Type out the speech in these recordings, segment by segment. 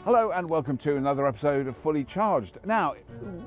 Hello and welcome to another episode of Fully Charged. Now,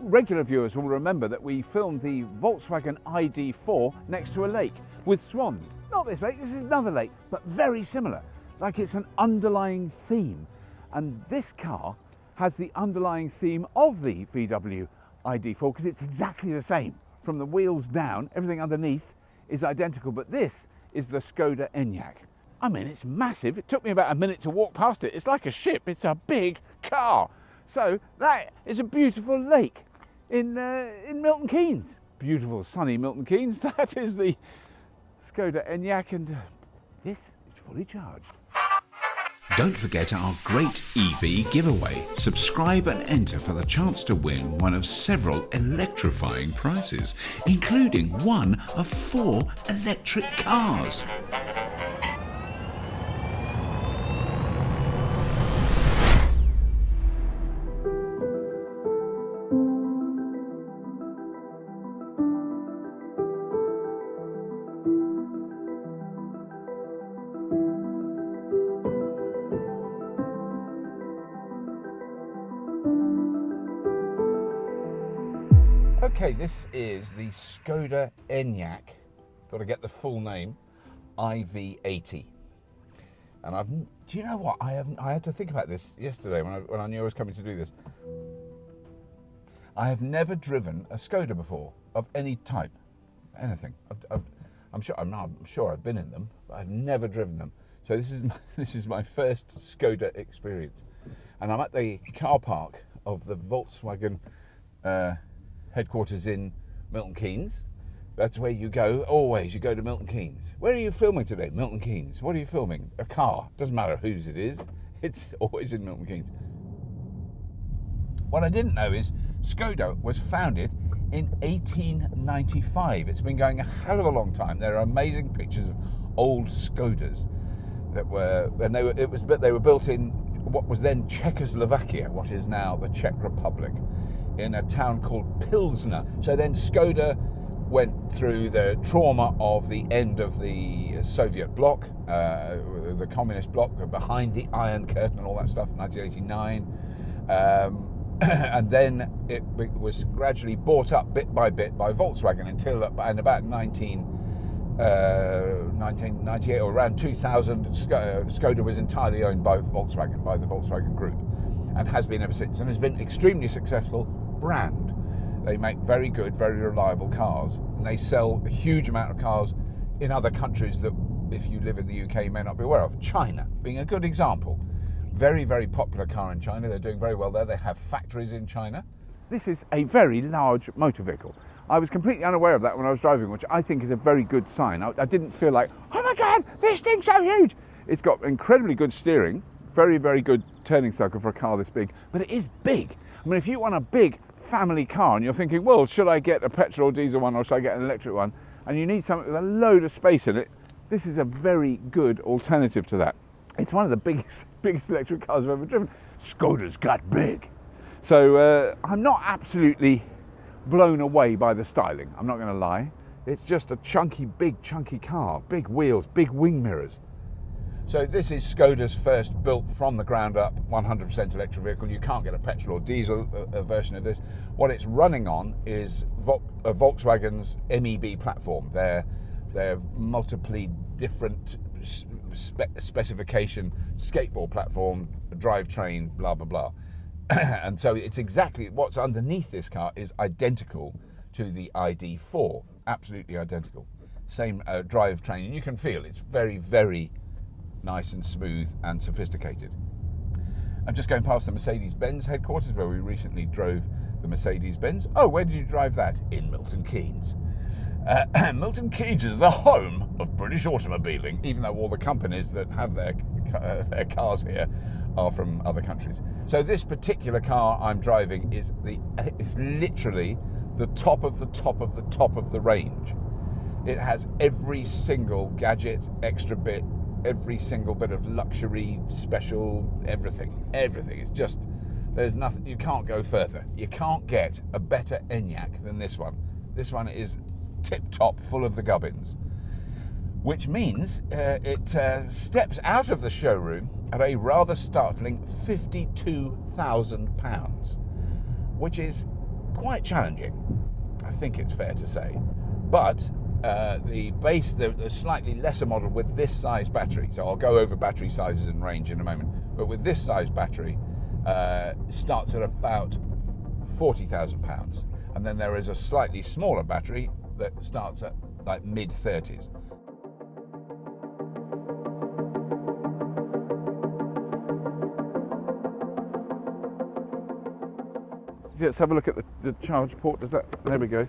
regular viewers will remember that we filmed the Volkswagen ID.4 next to a lake with swans. Not this lake, this is another lake, but very similar, like it's an underlying theme. And this car has the underlying theme of the VW ID.4 because it's exactly the same. From the wheels down, everything underneath is identical, but this is the Skoda Enyaq. I mean, it's massive. It took me about a minute to walk past it. It's like a ship. It's a big car. So that is a beautiful lake in Milton Keynes. Beautiful, sunny Milton Keynes. That is the Skoda Enyaq, and this is Fully Charged. Don't forget our great EV giveaway. Subscribe and enter for the chance to win one of several electrifying prizes, including one of 4 electric cars. Okay, this is the Skoda Enyaq, got to get the full name, IV80. And do you know what, I had to think about this yesterday when I knew I was coming to do this. I have never driven a Skoda before, of any type, anything. I'm sure I've been in them, but I've never driven them. So this is my first Skoda experience. And I'm at the car park of the Volkswagen headquarters in Milton Keynes. That's where you go, always, you go to Milton Keynes. Where are you filming today? Milton Keynes. What are you filming? A car. Doesn't matter whose it is, it's always in Milton Keynes. What I didn't know is Skoda was founded in 1895. It's been going a hell of a long time. There are amazing pictures of old Skodas that they were built in what was then Czechoslovakia, what is now the Czech Republic, in a town called Pilsner. So then Skoda went through the trauma of the end of the Soviet bloc, the communist bloc, behind the Iron Curtain and all that stuff, 1989. And then it was gradually bought up bit by bit by Volkswagen until in about 1998 or around 2000, Skoda was entirely owned by Volkswagen, by the Volkswagen Group, and has been ever since, and has been extremely successful brand. They make very good, very reliable cars, and they sell a huge amount of cars in other countries that, if you live in the UK, you may not be aware of. China being a good example. Very, very popular car in China. They're doing very well there. They have factories in China. This is a very large motor vehicle. I was completely unaware of that when I was driving, which I think is a very good sign. I didn't feel like, oh my God, this thing's so huge. It's got incredibly good steering, very, very good turning circle for a car this big, but it is big. I mean, if you want a big family car and you're thinking, well, should I get a petrol or diesel one or should I get an electric one? And you need something with a load of space in it, this is a very good alternative to that. It's one of the biggest electric cars I've ever driven. Skoda's got big. So I'm not absolutely blown away by the styling, I'm not going to lie. It's just a big chunky car, big wheels, big wing mirrors. So this is Skoda's first built from the ground up 100% electric vehicle. You can't get a petrol or diesel version of this. What it's running on is Volkswagen's MEB platform, their multiply different specification skateboard platform, drivetrain, blah, blah, blah. And so it's exactly what's underneath this car is identical to the ID.4, absolutely identical. Same drivetrain, and you can feel it's very, very nice and smooth and sophisticated. I'm just going past the Mercedes-Benz headquarters where we recently drove the Mercedes-Benz. Oh, where did you drive that? In Milton Keynes. Milton Keynes is the home of British automobiling, even though all the companies that have their cars here are from other countries. So this particular car I'm driving is literally the top of the top of the top of the range. It has every single gadget, extra bit, every single bit of luxury, special, everything. It's just, there's nothing, you can't go further. You can't get a better Enyaq than this one. This one is tip-top, full of the gubbins. Which means it steps out of the showroom at a rather startling £52,000, which is quite challenging, I think it's fair to say. But the slightly lesser model with this size battery, so I'll go over battery sizes and range in a moment, but with this size battery starts at about £40,000, and then there is a slightly smaller battery that starts at like mid-30s. Let's have a look at the charge port. There we go.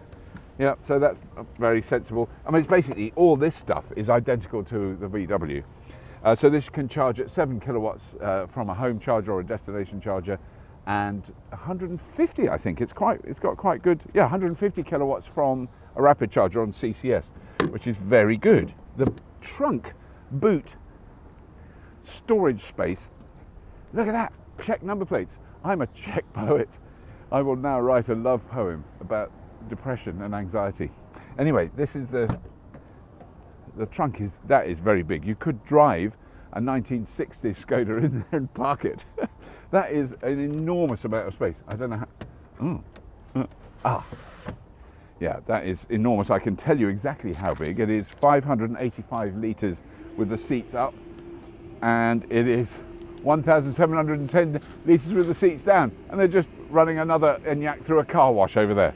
Yeah, so that's very sensible. I mean, it's basically all this stuff is identical to the VW. So this can charge at 7 kilowatts from a home charger or a destination charger, and 150, I think. It's got quite good, 150 kilowatts from a rapid charger on CCS, which is very good. The trunk boot storage space, look at that, Czech number plates. I'm a Czech poet. I will now write a love poem about depression and anxiety. Anyway, this is the trunk is very big. You could drive a 1960s Skoda in there and park it. That is an enormous amount of space. I don't know how. Yeah, that is enormous. I can tell you exactly how big. It is 585 litres with the seats up, and it is 1,710 litres with the seats down, and they're just running another Enyaq through a car wash over there.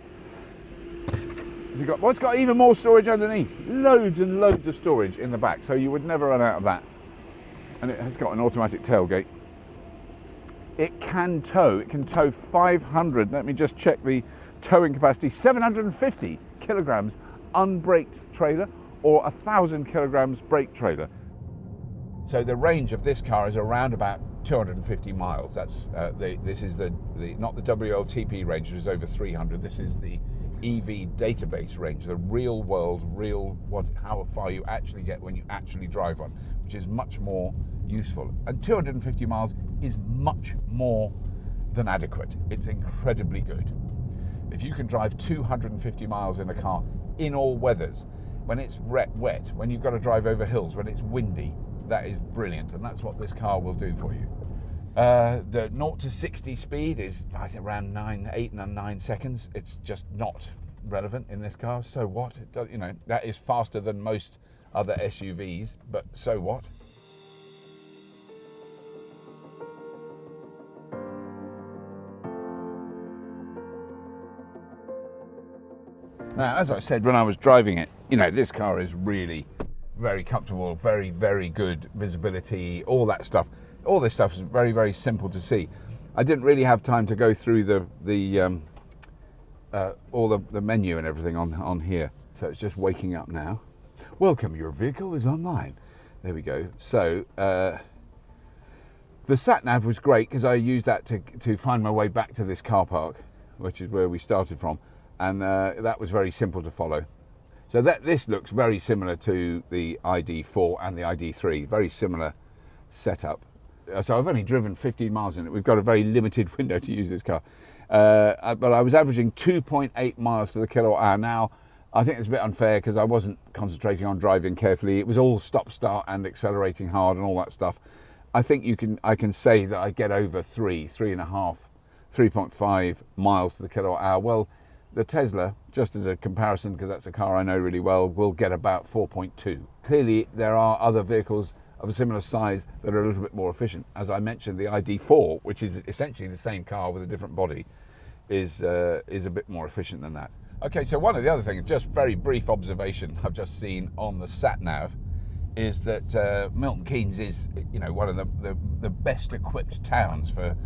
It's got even more storage underneath. Loads and loads of storage in the back, so you would never run out of that. And it has got an automatic tailgate. It can tow 500, let me just check the towing capacity, 750 kilograms unbraked trailer or 1,000 kilograms brake trailer. So the range of this car is around about 250 miles. That's this is the not the WLTP range, which is over 300. This is the EV database range, the real world, how far you actually get when you actually drive one, which is much more useful. And 250 miles is much more than adequate. It's incredibly good. If you can drive 250 miles in a car in all weathers, when it's wet, when you've got to drive over hills, when it's windy, that is brilliant, and that's what this car will do for you. The 0 to 60 speed is, I think, around 8 and 9 seconds. It's just not relevant in this car. So what? That is faster than most other SUVs, but so what? Now, as I said when I was driving it, this car is really very comfortable, very, very good visibility, all that stuff. All this stuff is very, very simple to see. I didn't really have time to go through all the menu and everything on here. So it's just waking up now. Welcome, your vehicle is online. There we go. So the sat-nav was great because I used that to find my way back to this car park, which is where we started from. And that was very simple to follow. So this looks very similar to the ID.4 and the ID.3, very similar setup. So I've only driven 15 miles in it. We've got a very limited window to use this car. But I was averaging 2.8 miles to the kilowatt hour. Now, I think it's a bit unfair because I wasn't concentrating on driving carefully. It was all stop-start and accelerating hard and all that stuff. I think I can say that I get over 3.5, 3.5 miles to the kilowatt hour. Well, the Tesla, just as a comparison, because that's a car I know really well, will get about 4.2. Clearly, there are other vehicles of a similar size that are a little bit more efficient. As I mentioned, the ID.4, which is essentially the same car with a different body, is a bit more efficient than that. Okay, so one of the other things, just very brief observation I've just seen on the sat-nav, is that Milton Keynes is, one of the best equipped towns for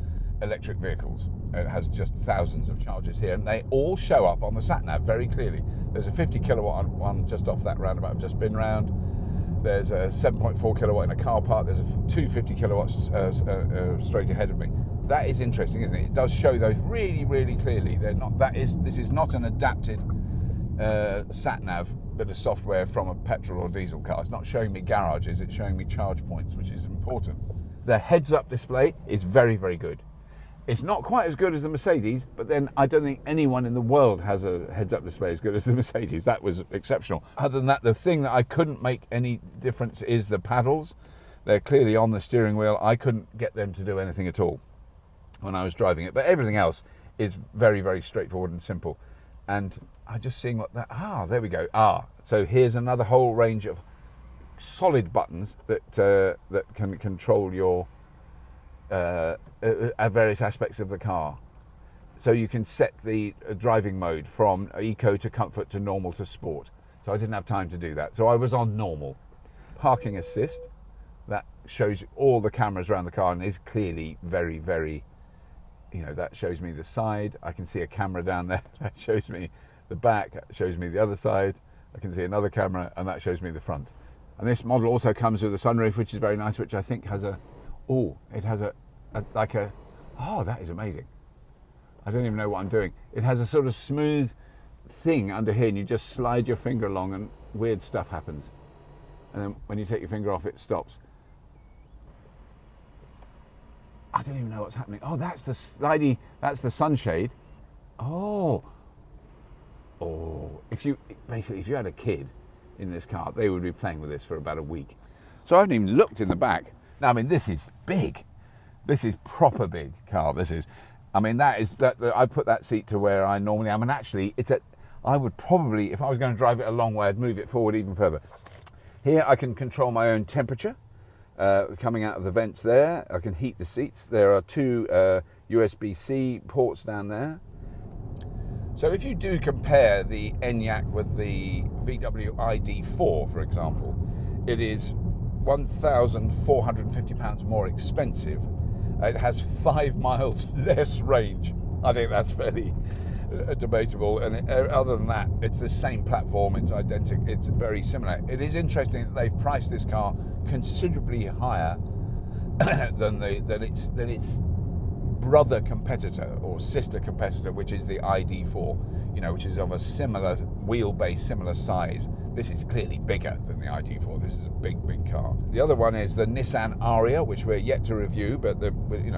electric vehicles. It has just thousands of chargers here, and they all show up on the sat-nav very clearly. There's a 50 kilowatt one just off that roundabout I've just been round. There's a 7.4 kilowatt in a car park. There's a 250 kilowatts straight ahead of me. That is interesting, isn't it? It does show those really, really clearly. This is not an adapted sat-nav bit of software from a petrol or diesel car. It's not showing me garages, it's showing me charge points, which is important. The heads-up display is very, very good. It's not quite as good as the Mercedes, but then I don't think anyone in the world has a heads-up display as good as the Mercedes. That was exceptional. Other than that, the thing that I couldn't make any difference is the paddles. They're clearly on the steering wheel. I couldn't get them to do anything at all when I was driving it, but everything else is very, very straightforward and simple. And I'm just seeing what that, there we go. So here's another whole range of solid buttons that can control your various aspects of the car. So you can set the driving mode from eco to comfort to normal to sport. So I didn't have time to do that. So I was on normal. Parking assist, that shows all the cameras around the car and is clearly very, very, that shows me the side. I can see a camera down there. That shows me the back, that shows me the other side. I can see another camera, and that shows me the front. And this model also comes with a sunroof, which is very nice, which I think has that is amazing. I don't even know what I'm doing. It has a sort of smooth thing under here, and you just slide your finger along and weird stuff happens. And then when you take your finger off, it stops. I don't even know what's happening. Oh, that's the slidey, that's the sunshade. Oh, if you had a kid in this car, they would be playing with this for about a week. So I haven't even looked in the back. Now, I mean, this is big. This is proper big car. This is, I put that seat to where I normally am, and actually, I would probably, if I was going to drive it a long way, I'd move it forward even further. Here, I can control my own temperature coming out of the vents there. I can heat the seats. There are two USB-C ports down there. So if you do compare the Enyaq with the VW ID.4, for example, it is £1,450 more expensive. It has 5 miles less range. I think that's fairly debatable. And other than that, it's the same platform. It's identical. It's very similar. It is interesting that they've priced this car considerably higher than its brother competitor or sister competitor, which is the ID.4, which is of a similar wheelbase, similar size. This is clearly bigger than the ID.4. This is a big, big car. The other one is the Nissan Ariya, which we're yet to review, but a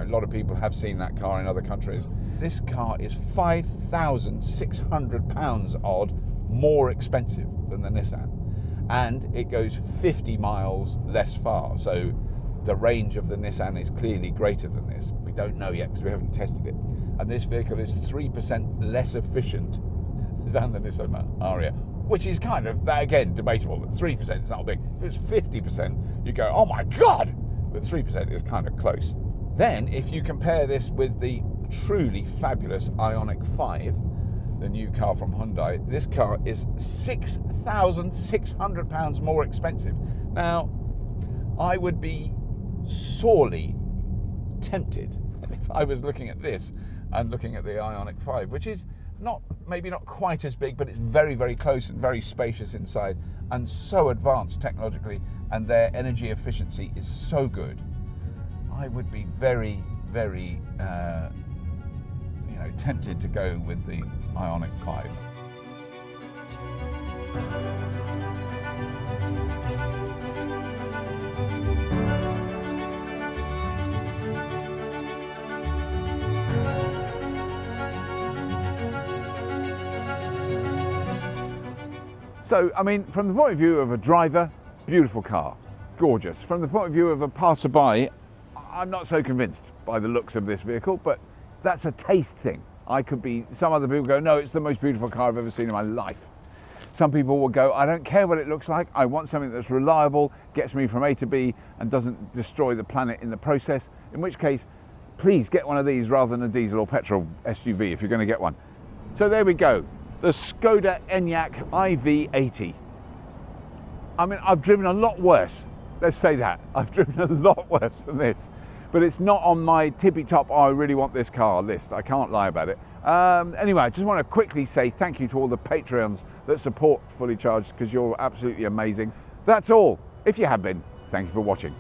lot of people have seen that car in other countries. This car is £5,600 odd more expensive than the Nissan, and it goes 50 miles less far. So the range of the Nissan is clearly greater than this. We don't know yet because we haven't tested it. And this vehicle is 3% less efficient than the Nissan Ariya, which is kind of, again, debatable. 3% is not big. If it's 50%, you go, oh my God! But 3% is kind of close. Then, if you compare this with the truly fabulous Ioniq 5, the new car from Hyundai, this car is £6,600 more expensive. Now, I would be sorely tempted if I was looking at this and looking at the Ioniq 5, which is maybe not quite as big, but it's very, very close and very spacious inside and so advanced technologically, and their energy efficiency is so good. I would be very, very tempted to go with the Ioniq 5. So, from the point of view of a driver, beautiful car, gorgeous. From the point of view of a passerby, I'm not so convinced by the looks of this vehicle, but that's a taste thing. Some other people go, no, it's the most beautiful car I've ever seen in my life. Some people will go, I don't care what it looks like, I want something that's reliable, gets me from A to B, and doesn't destroy the planet in the process, in which case, please get one of these rather than a diesel or petrol SUV if you're going to get one. So there we go. The Skoda Enyaq IV80. I've driven a lot worse. Let's say that. I've driven a lot worse than this. But it's not on my tippy top, I really want this car list. I can't lie about it. Anyway, I just want to quickly say thank you to all the Patreons that support Fully Charged, because you're absolutely amazing. That's all. If you have been, thank you for watching.